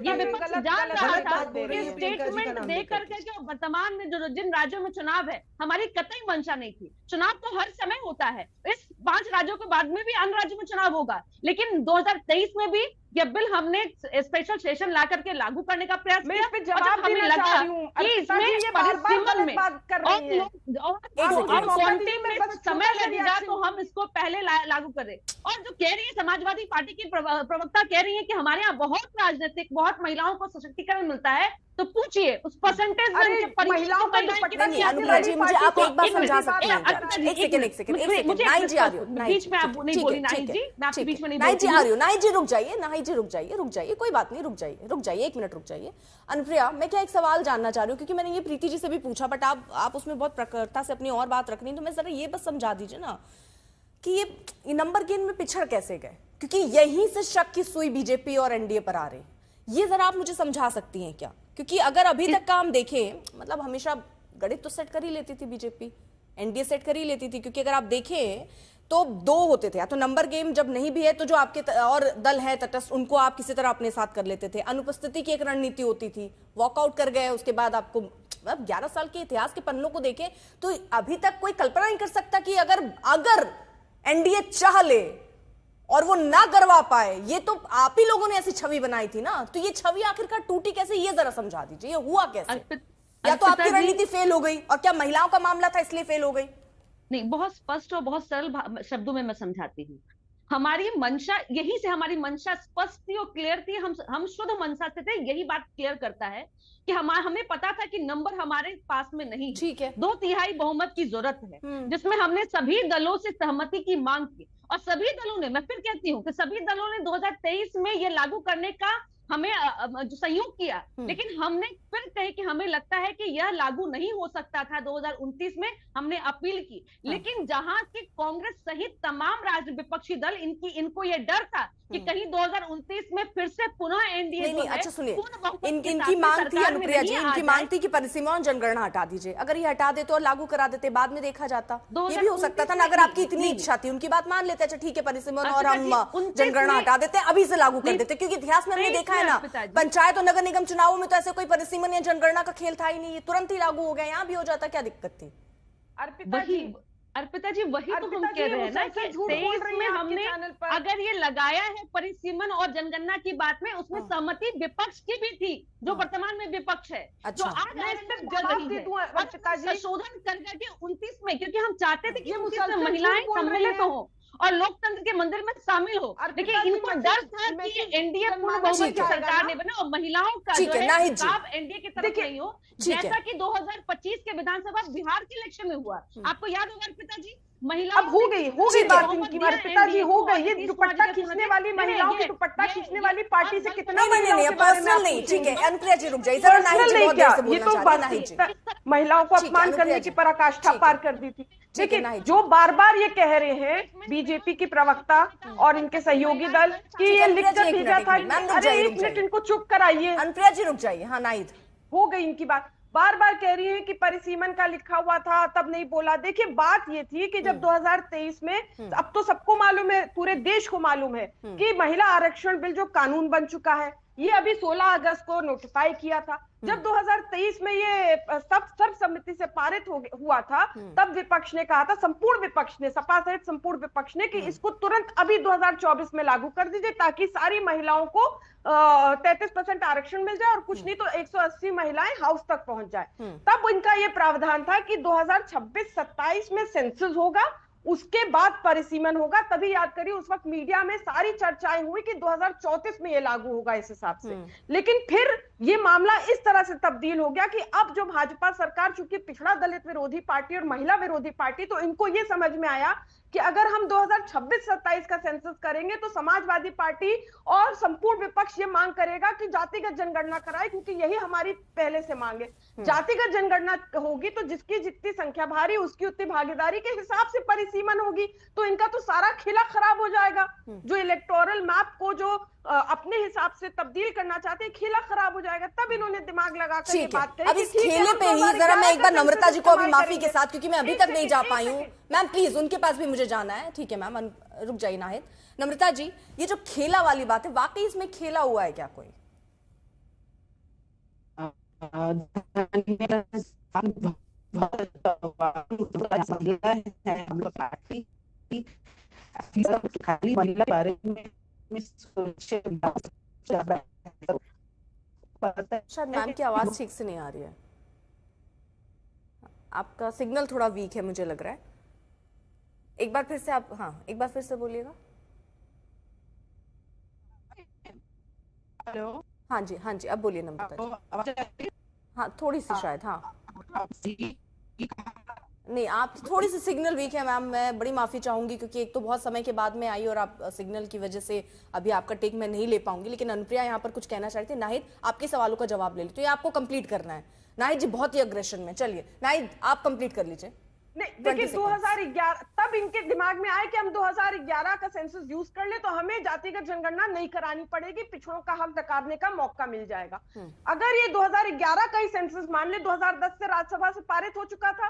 ये विपक्ष जान रहा था कि स्टेटमेंट दे करके जो वर्तमान में जो जिन राज्यों में चुनाव है, हमारी कतई मंशा नहीं थी। चुनाव तो हर समय होता है, इस 5 राज्यों के बाद में भी अन्य राज्यों में चुनाव होगा, लेकिन 2023 में भी ये बिल हमने स्पेशल सेशन ला करके लागू करने का प्रयास किया। मैं जवाब हमें लगा कि इसमें ये परिसीमन में और समय लगेगा तो हम इसको पहले लागू करें। और जो कह रही है समाजवादी पार्टी की प्रवक्ता कह रही है कि हमारे यहाँ बहुत राजनीतिक, बहुत महिलाओं को सशक्तिकरण मिलता है, तो पूछिए उस परसेंटेज में महिलाओं को अनुप्रिया जी, मुझे आप एक बार समझा सकते हैं? एक सेकंड नाहिद जी आ रही हो, बीच में आप नहीं बोली। नाहिद जी, मैं आपके बीच में नहीं बोली। नाहिद जी आ रही हो, नाहिद जी रुक जाइए, नाहिद जी रुक जाइए, कोई बात नहीं, रुक जाइए 1 मिनट रुक जाइए। अनुप्रिया, मैं क्या एक सवाल जानना चाह रही हूँ, क्योंकि मैंने ये प्रीति जी से भी पूछा, बट आप उसमें बहुत प्रखरता से अपनी और बात रख रही, तो मैं जरा ये बस समझा दीजिए ना कि ये नंबर गेम में पिछड़ कैसे गए? क्योंकि यहीं से शक की सुई बीजेपी और एनडीए पर आ रही। ये जरा आप मुझे समझा सकती हैं क्या? क्योंकि अगर अभी तक का हम देखें, मतलब हमेशा गणित तो सेट कर ही लेती थी बीजेपी, एनडीए सेट कर ही लेती थी, क्योंकि अगर आप देखें तो दो होते थे, या तो नंबर गेम जब नहीं भी है तो जो आपके और दल है तटस्थ उनको आप किसी तरह अपने साथ कर लेते थे, अनुपस्थिति की एक रणनीति होती थी, वॉकआउट कर गए, उसके बाद आपको अब 11 साल के इतिहास के पन्नों को देखें तो अभी तक कोई कल्पना नहीं कर सकता कि अगर एनडीए चाह ले और वो ना करवा पाए, ये तो आप ही लोगों ने ऐसी छवि बनाई थी ना, तो ये छवि आखिरकार टूटी कैसे, ये जरा समझा दीजिए, ये हुआ कैसे? या तो आपकी रणनीति फेल हो गई, और क्या महिलाओं का मामला था इसलिए फेल हो गई? नहीं, बहुत स्पष्ट और बहुत सरल शब्दों में मैं समझाती हूँ। हमारी मंशा, यही से हमारी मंशा स्पष्ट थी और क्लियर थी, हम शुद्ध मंशा से थे। यही बात क्लियर करता है कि हमें पता था कि नंबर हमारे पास में नहीं, ठीक है, 2/3 बहुमत की जरूरत है, जिसमें हमने सभी दलों से सहमति की मांग की, और सभी दलों ने, मैं फिर कहती हूँ कि सभी दलों ने 2023 में ये लागू करने का हमें जो सहयोग किया, लेकिन हमने फिर कहे कि हमें लगता है कि यह लागू नहीं हो सकता था। 2029 में हमने अपील की, लेकिन जहां की कांग्रेस सहित तमाम राज्य विपक्षी दल, इनको ये डर था कि कहीं 2029 में फिर से पुनः एनडीए नहीं, अच्छा सुनिए, इनकी मांग थी अनुप्रिया जी, इनकी मांग थी कि परिसीमा और जनगणना हटा दीजिए। अगर ये हटा देते और लागू करा देते, बाद में देखा जाता, ये भी हो सकता था ना। अगर आपकी इतनी इच्छा थी, उनकी बात मान लेते, अच्छा ठीक है परिसीमा और हम जनगणना हटा देते, अभी से लागू कर देते, क्योंकि इतिहास में हमने देखा है ना, पंचायत और नगर निगम चुनावों में तो ऐसे कोई परिसीमन या जनगणना का खेल था ही नहीं, ये तुरंत ही लागू हो गया। यहाँ भी हो जाता, क्या दिक्कत थी? अर्पिता जी वही तो हम कह रहे हैं ना कि 23 में हमने अगर ये लगाया है परिसीमन और जनगणना की बात में, उसमें सहमति विपक्ष की भी थी, जो वर्तमान में विपक्ष है, जो आज संशोधन करके 29 में, क्योंकि हम चाहते थे कि महिलाएं सम्मिलित हो और लोकतंत्र के मंदिर में शामिल हो। देखिए, इनको डर था कि एनडीए पूर्ण बहुमत की सरकार नहीं बने और महिलाओं का जो है हिसाब एनडीए की तरफ नहीं हो, जैसा कि 2025 के विधानसभा बिहार के इलेक्शन में हुआ। आपको याद होगा अर्पिता जी, महिलाओं अब हो गई बात इनकी, अर्पिता जी हो गई। ये दुपट्टा खींचने वाली महिलाओं की दुपट्टा खींचने वाली पार्टी से कितना पर्सनल नहीं, ठीक है अनुप्रिया जी रुक जाइए जरा, ये तो महिलाओं को अपमान करने की पराकाष्ठा पार कर दी थी। लेकिन जो बार बार ये कह रहे हैं बीजेपी की प्रवक्ता और इनके सहयोगी दल कि ये लिख कर भेजा था, अरे एक मिनट इनको चुप कराइए। अनुप्रिया जी रुक जाइए, हाँ नाहिद हो गई इनकी बात। बार बार कह रही है कि परिसीमन का लिखा हुआ था तब नहीं बोला। देखिए बात ये थी कि जब 2023 में, अब तो सबको मालूम है, पूरे देश को मालूम है कि महिला आरक्षण बिल जो कानून बन चुका है, ये अभी 16 अगस्त को नोटिफाई किया था। जब 2023 में ये सर्वसम्मति से पारित हुआ था, तब विपक्ष ने कहा था, संपूर्ण विपक्ष ने, सपा सहित संपूर्ण विपक्ष ने, कि इसको तुरंत अभी 2024 में लागू कर दीजिए ताकि सारी महिलाओं को 33% आरक्षण मिल जाए और कुछ नहीं तो 180 महिलाएं हाउस तक पहुंच जाए। तब इनका ये प्रावधान था कि 2026-27 में सेंसस होगा, उसके बाद परिसीमन होगा। तभी याद करिए उस वक्त मीडिया में सारी चर्चाएं हुई कि 2034 में ये लागू होगा इस हिसाब से। लेकिन फिर ये मामला इस तरह से तब्दील हो गया कि अब जो भाजपा सरकार, चूंकि पिछड़ा दलित विरोधी पार्टी और महिला विरोधी पार्टी, तो इनको ये समझ में आया कि अगर हम 2026-27 का सेंसस करेंगे तो समाजवादी पार्टी और संपूर्ण विपक्ष ये मांग करेगा कि जातिगत जनगणना कराए, क्योंकि यही हमारी पहले से मांग है। जातिगत जनगणना होगी तो जिसकी जितनी संख्या भारी उसकी उतनी भागीदारी के हिसाब से परिसीमन होगी, तो इनका तो सारा खेला खराब हो जाएगा। जो इलेक्टोरल मैप को जो अपने हिसाब से तब्दील करना चाहते हैं, खेला खराब हो जाएगा। तब इन्होंने दिमाग लगाकर ये बात कही। अब इस खेले पे ही जरा मैं एक बार नम्रता जी को अभी माफी के साथ, क्योंकि मैं अभी तक नहीं जा पाई हूँ, मैम प्लीज उनके पास भी मुझे जाना है। ठीक है मैम, रुक जाइए नाहिद। नम्रता जी, ये जो खेला वाली बात है, वाकई इसमें खेला हुआ है क्या कोई? शायद मैम की आवाज ठीक से नहीं आ रही है, आपका सिग्नल थोड़ा वीक है मुझे लग रहा है। एक बार फिर से आप, हाँ एक बार फिर से बोलिएगा। हेलो, हाँ जी अब बोलिए नम्रता जी। हाँ थोड़ी सी शायद, हाँ नहीं आप थोड़ी सी सिग्नल वीक है मैम, मैं बड़ी माफी चाहूंगी क्योंकि एक तो बहुत समय के बाद में आई और आप सिग्नल की वजह से अभी आपका टेक मैं नहीं ले पाऊंगी। लेकिन अनुप्रिया यहाँ पर कुछ कहना चाहती थी। नाहिद आपके सवालों का जवाब ले ली, तो ये आपको कंप्लीट करना है। नाहिद जी बहुत ही अग्रेशन में, चलिए नाहिद आप कंप्लीट कर लीजिए। नहीं देखिए 2011 तब इनके दिमाग में आया कि हम 2011 का सेंसस यूज कर ले तो हमें जातिगत जनगणना नहीं करानी पड़ेगी, पिछड़ों का हक नकारने का मौका मिल जाएगा। अगर ये 2011 का ही सेंसस मान ले, 2010 से राज्यसभा से पारित हो चुका था,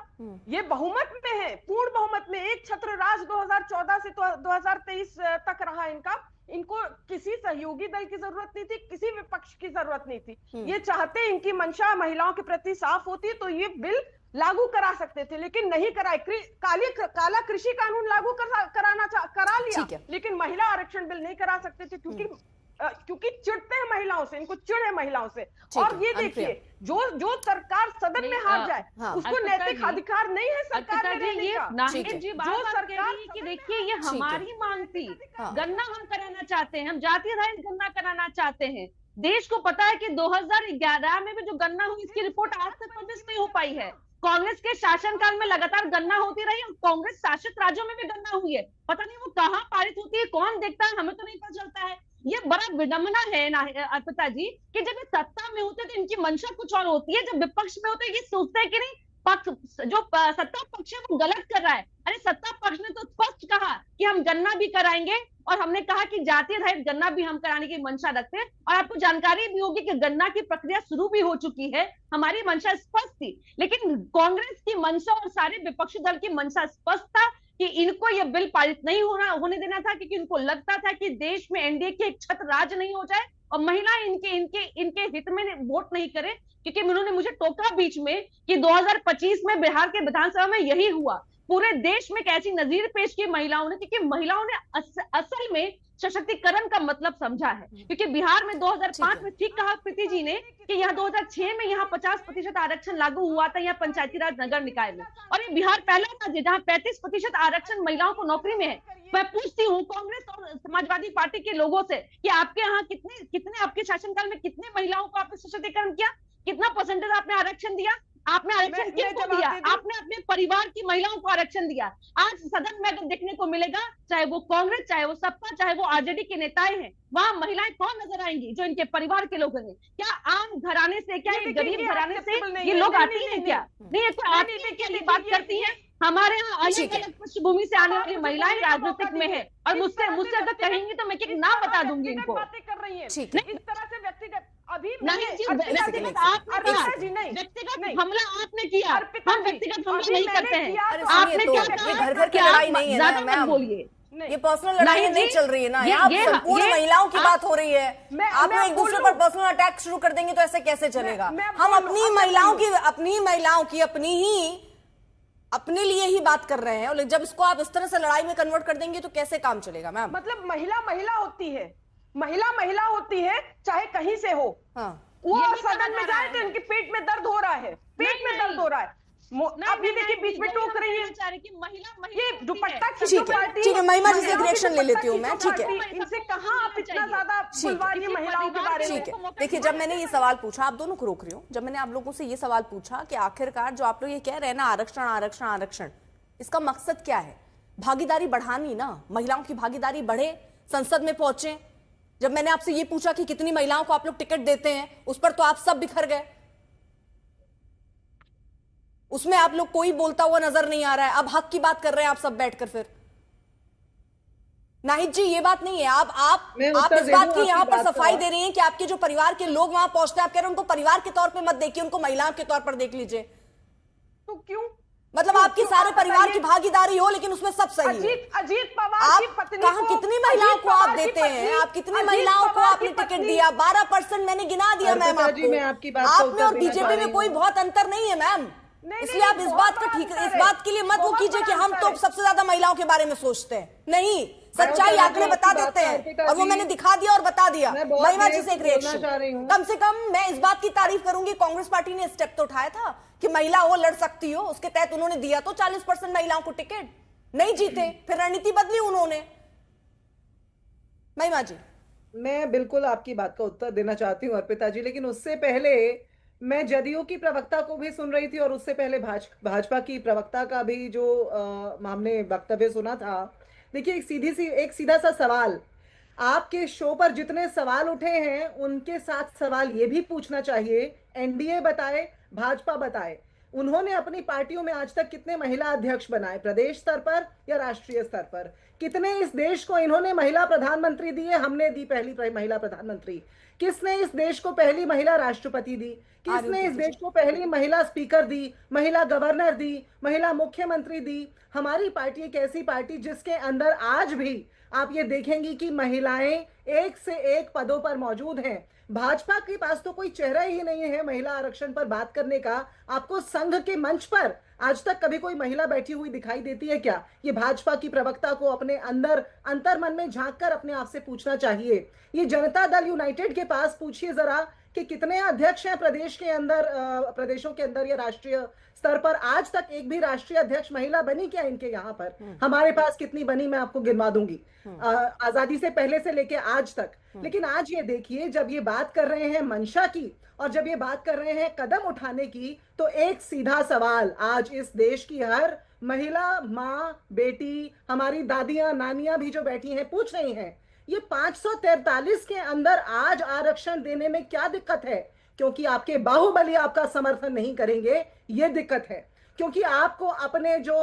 ये बहुमत में है, पूर्ण बहुमत में, एक छत्र राज 2014 से 2023 तक रहा इनका। इनको किसी सहयोगी दल की जरूरत नहीं थी, किसी विपक्ष की जरूरत नहीं थी। ये चाहते इनकी मंशा महिलाओं के प्रति साफ होती तो ये बिल लागू करा सकते थे, लेकिन नहीं कराए। काला कृषि कानून लागू करा लिया, लेकिन महिला आरक्षण बिल नहीं करा सकते थे क्योंकि चिढ़ते हैं महिलाओं से, इनको चिढ़ है महिलाओं से। और ये देखिए जो सरकार सदन में हार जाए उसको नैतिक अधिकार नहीं है सरकार में रहने का। नाहिद जी बात सरकार की देखिए ये हमारी मांग थी, गन्ना हम कराना चाहते हैं, हम जातीय आधारित गन्ना कराना चाहते हैं। देश को पता है कि 2011 में भी जो गन्ना हुई इसकी रिपोर्ट आज तक पब्लिश नहीं हो पाई है। कांग्रेस के शासनकाल में लगातार गन्ना होती रही और कांग्रेस शासित राज्यों में भी गन्ना हुई है, पता नहीं वो कहाँ पारित होती है, कौन देखता है, हमें तो नहीं पता चलता है। ये बड़ा विडंबना है ना अर्पिता जी कि जब ये सत्ता में होते तो इनकी मंशा कुछ और होती है, जब विपक्ष में होते ये सोचते हैं कि नहीं जो सत्ता पक्ष है वो गलत कर रहा है। अरे सत्ता पक्ष ने तो स्पष्ट कहा कि हम गन्ना भी कराएंगे और हमने कहा कि जातीय आधारित गन्ना भी हम कराने की मंशा रखते हैं। और आपको जानकारी भी होगी कि गन्ना की प्रक्रिया शुरू भी हो चुकी है, हमारी मंशा स्पष्ट थी, लेकिन कांग्रेस की मंशा और सारे विपक्षी दल की मंशा स्पष्ट था कि इनको यह बिल पारित नहीं होने देना था, क्योंकि इनको लगता था कि देश में एनडीए की एक छत्र राज नहीं हो जाए और महिलाएं इनके हित में वोट नहीं करे। क्योंकि उन्होंने मुझे टोका बीच में कि 2025 में बिहार के विधानसभा में यही हुआ, पूरे देश में कैसी नजीर पेश की महिलाओं ने, क्योंकि महिलाओं ने असल में सशक्तिकरण का मतलब समझा है। क्योंकि बिहार में 2005 में ठीक कहा प्रीति जी ने कि यहाँ 2006 में यहाँ 50% आरक्षण लागू हुआ था यहाँ पंचायती राज नगर निकाय में, और ये बिहार पहला राज्य जहाँ 35% आरक्षण महिलाओं को नौकरी में है। मैं पूछती हूँ कांग्रेस और समाजवादी पार्टी के लोगों से कि आपके यहाँ कितने आपके शासनकाल में कितने महिलाओं को आपने सशक्तिकरण किया, कितना परसेंटेज आपने आरक्षण दिया, आपने आरक्षण किसको दिया, आपने अपने परिवार की महिलाओं को आरक्षण दिया। आज सदन में अगर देखने को मिलेगा, चाहे वो कांग्रेस, चाहे वो सपा, चाहे वो आरजेडी के नेताएं हैं, वहां महिलाएं कौन नजर आएंगी जो इनके परिवार के लोग हैं? क्या आम घराने से, क्या ये गरीब घराने से ये लोग आती हैं क्या? नहीं, ये तो आती है क्या बात करती है। हमारे यहाँ अलग अलग पृष्ठभूमि से आने वाली महिलाएं राजनीतिक में है और मुझसे अगर कहेंगी तो मैं एक नाम बता दूंगी इनको। बातें कर रही है इस तरह से व्यक्तिगत अभी व्यक्तिगत हमला आपने किया, हम व्यक्तिगत हमला नहीं करते हैं। आपने क्या ये घर घर की लड़ाई नहीं है ना मैम, बोलिए ये पर्सनल लड़ाई नहीं चल रही है ना, यहाँ संपूर्ण महिलाओं की बात हो रही है। आप लोग एक दूसरे पर पर्सनल अटैक शुरू कर देंगे तो ऐसे कैसे चलेगा? हम अपनी महिलाओं की अपने लिए ही बात कर रहे हैं, और जब इसको आप इस तरह से लड़ाई में कन्वर्ट कर देंगे तो कैसे काम चलेगा मैम? मतलब महिला होती है चाहे कहीं से हो। वो सदन में जाए तो इनके पेट में दर्द हो रहा है, पेट में दर्द हो रहा है। अभी देखिए बीच में टोक रही है ये दुपट्टा खींचो पार्टी। ठीक है, महिमा जी से एक रिएक्शन ले लेती हूँ मैं। ठीक है, इनसे कहाँ आप इतना ज्यादा बुलवाइए महिलाओं के बारे में? ठीक है, देखिए जब मैंने ये सवाल पूछा, आप दोनों को रोक रही हूँ, जब मैंने आप लोगों से ये सवाल पूछा कि आखिरकार जो आप लोग ये कह रहे हैं ना आरक्षण आरक्षण आरक्षण, इसका मकसद क्या है? भागीदारी बढ़ानी ना, महिलाओं की भागीदारी बढ़े, संसद में पहुंचे। जब मैंने आपसे ये पूछा कि कितनी महिलाओं को आप लोग टिकट देते हैं, उस पर तो आप सब बिखर गए, उसमें आप लोग कोई बोलता हुआ नजर नहीं आ रहा है। अब हक की बात कर रहे हैं आप सब बैठकर। फिर नाहिद जी ये बात नहीं है, आप इस बात की यहाँ पर सफाई दे रही हैं कि आपके जो परिवार के लोग वहां पहुंचते हैं, आप कह रहे हैं उनको परिवार के तौर पे मत देखिए, उनको महिलाओं के तौर पर देख लीजिए। तो क्यों? मतलब आपकी सारे परिवार की भागीदारी हो लेकिन उसमें सब सही है। अजीत पवार की पत्नी को, कितनी महिलाओं को आप देते हैं? आप कितनी महिलाओं को आपने टिकट दिया? 12% मैंने गिना दिया मैम आपको। आप में और बीजेपी में कोई बहुत अंतर नहीं है मैम, इसलिए आप इस बात का ठीक है, इस बात के लिए मत वो कीजिए कि हम तो सबसे ज्यादा महिलाओं के बारे में सोचते हैं। नहीं, सच्चाई आंकड़े बता देते हैं और वो मैंने दिखा दिया और बता दिया। महिमा जी से एक रिएक्शन, कम से कम मैं इस बात की तारीफ करूंगी, कांग्रेस पार्टी ने स्टेप तो उठाया था कि महिला हो लड़ सकती हो, उसके तहत उन्होंने दिया तो 40% महिलाओं को टिकट, नहीं जीते, फिर रणनीति बदली उन्होंने। महिमा जी, मैं बिल्कुल आपकी बात का उत्तर देना चाहती हूँ अर्पिता जी, लेकिन उससे पहले मैं जदयू की प्रवक्ता को भी सुन रही थी और उससे पहले भाजपा की प्रवक्ता का भी जो हमने वक्तव्य सुना था। देखिए एक सीधा सा सवाल, आपके शो पर जितने सवाल उठे हैं उनके साथ सवाल ये भी पूछना चाहिए, एनडीए बताए, भाजपा बताए, उन्होंने अपनी पार्टियों में आज तक कितने महिला अध्यक्ष बनाए, प्रदेश स्तर पर या राष्ट्रीय स्तर पर? कितने इस देश को इन्होंने महिला प्रधानमंत्री दी है? हमने दी पहली महिला प्रधानमंत्री। किसने इस देश को पहली महिला राष्ट्रपति दी? किसने इस देश को पहली महिला स्पीकर दी, महिला गवर्नर दी, महिला मुख्यमंत्री दी? हमारी पार्टी एक ऐसी पार्टी जिसके अंदर आज भी आप ये देखेंगी कि महिलाएं एक से एक पदों पर मौजूद हैं। भाजपा के पास तो कोई चेहरा ही नहीं है महिला आरक्षण पर बात करने का। आपको संघ के मंच पर आज तक कभी कोई महिला बैठी हुई दिखाई देती है क्या? ये भाजपा की प्रवक्ता को अपने अंदर अंतर्मन में झांक कर अपने आप से पूछना चाहिए। ये जनता दल यूनाइटेड के पास पूछिए जरा कि कितने अध्यक्ष हैं प्रदेश के अंदर, प्रदेशों के अंदर या राष्ट्रीय स्तर पर? आज तक एक भी राष्ट्रीय अध्यक्ष महिला बनी क्या इनके यहाँ पर? हमारे पास कितनी बनी मैं आपको गिनवा दूंगी, आजादी से पहले से लेके आज तक। लेकिन आज ये देखिए, जब ये बात कर रहे हैं मंशा की और जब ये बात कर रहे हैं कदम उठाने की, तो एक सीधा सवाल आज इस देश की हर महिला, माँ, बेटी, हमारी दादियां, नानियां भी जो बैठी हैं पूछ रही हैं, ये 543 के अंदर आज आरक्षण देने में क्या दिक्कत है? क्योंकि आपके बाहुबली आपका समर्थन नहीं करेंगे, ये दिक्कत है। क्योंकि आपको अपने जो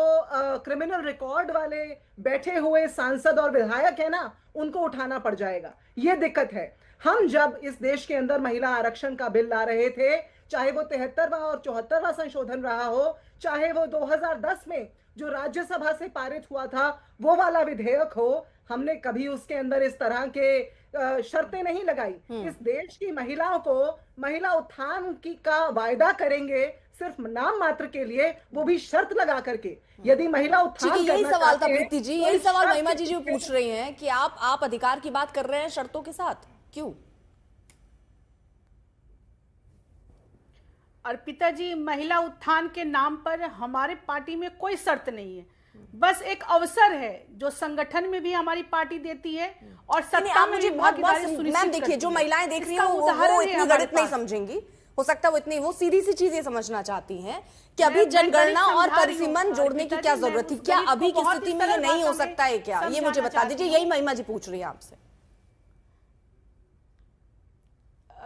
क्रिमिनल रिकॉर्ड वाले बैठे हुए सांसद और विधायक है ना, उनको उठाना पड़ जाएगा, ये दिक्कत है। हम जब इस देश के अंदर महिला आरक्षण का बिल ला रहे थे, चाहे वो 73वां और 74वां संशोधन रहा हो, चाहे वो 2010 में जो राज्यसभा से पारित हुआ था वो वाला विधेयक हो, हमने कभी उसके अंदर इस तरह के शर्तें नहीं लगाई। इस देश की महिलाओं को महिला उत्थान की का वायदा करेंगे सिर्फ नाम मात्र के लिए, वो भी शर्त लगा करके। यदि महिला उत्थान, यही सवाल था प्रीति जी, यही सवाल महिमा जी पूछ रही हैं कि आप अधिकार की बात कर रहे हैं शर्तों के साथ, क्यों? अर्पिता जी, महिला उत्थान के नाम पर हमारे पार्टी में कोई शर्त नहीं है, बस एक अवसर है जो संगठन में भी हमारी पार्टी देती है और सत्ता में भी भागीदारी सुनिश्चित करती है। देखिए, जो महिलाएं देख रही हैं वो इतनी गणित नहीं समझेंगी, हो सकता है वो सीधी सी चीज ये समझना चाहती हैं कि अभी जनगणना और परिसीमन जोड़ने की क्या जरूरत थी, क्या अभी की स्थिति में ये नहीं हो सकता है क्या? ये मुझे बता दीजिए, यही महिमा जी पूछ रही है आपसे।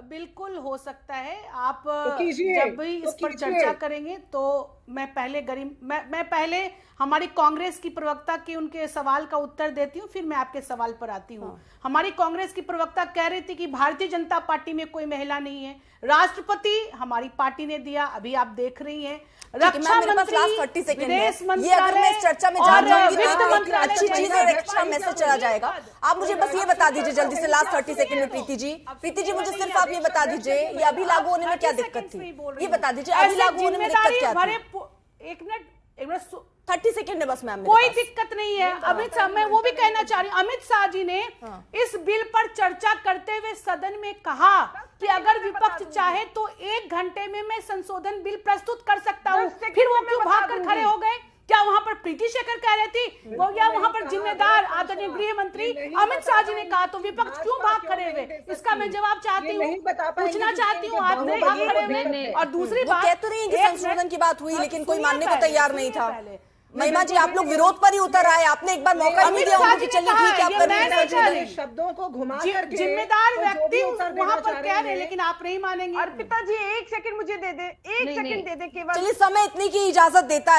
बिल्कुल हो सकता है। आप जब भी इस पर चर्चा करेंगे तो मैं पहले हमारी कांग्रेस की प्रवक्ता के उनके सवाल का उत्तर देती हूँ, फिर मैं आपके सवाल पर आती हूँ। हमारी कांग्रेस की प्रवक्ता कह रही थी कि भारतीय जनता पार्टी में कोई महिला नहीं है, राष्ट्रपति हमारी पार्टी ने दिया, अभी आप देख रही हैं। रक्षा मंत्री, विदेश मंत्रालय, चर्चा में अच्छी चीज है, एक्स्ट्रा मैसेज चला जाएगा। आप मुझे बस ये बता दीजिए जल्दी से, लास्ट 30 सेकंड में प्रीति जी मुझे सिर्फ आप ये बता दीजिए, ये अभी लागू होने में क्या दिक्कत थी? ये बता दीजिए, अभी लागू होने में दिक्कत क्या थी? एक मिनट 30 सेकंड है बस मैम, कोई दिक्कत नहीं है। अमित शाह, मैं वो भी कहना चाह रही हूँ, अमित शाह जी ने इस बिल पर चर्चा करते हुए सदन में कहा कि अगर विपक्ष चाहे तो 1 घंटे में मैं संशोधन बिल प्रस्तुत कर सकता हूँ। फिर वो क्यों भागकर खड़े हो गए? क्या वहां पर प्रीति शेखर कह रही थी वो, या वहां पर जिम्मेदार आदरणीय गृह मंत्री अमित शाह जी ने कहा? तो विपक्ष क्यों भाग खड़े हुए? इसका मैं जवाब चाहती हूँ, पूछना चाहती हूँ, आप नहीं भाग खड़े हुए। और दूसरी बात, कह तो रही है कि संशोधन की बात हुई लेकिन कोई मानने को तैयार नहीं था। महिमा जी, आप लोग विरोध पर ही उतर आए, आपने एक बार मौका नहीं दिया उनको कि चलिए ठीक है आप कर रहे हैं। शब्दों को घुमा करके जिम्मेदार व्यक्ति वहां पर कह रहे हैं, लेकिन आप नहीं मानेंगे। अर्पिता जी 1 सेकंड मुझे दे दे, 1 सेकंड दे दे केवल। चलिए, समय इतनी की इजाजत देता है।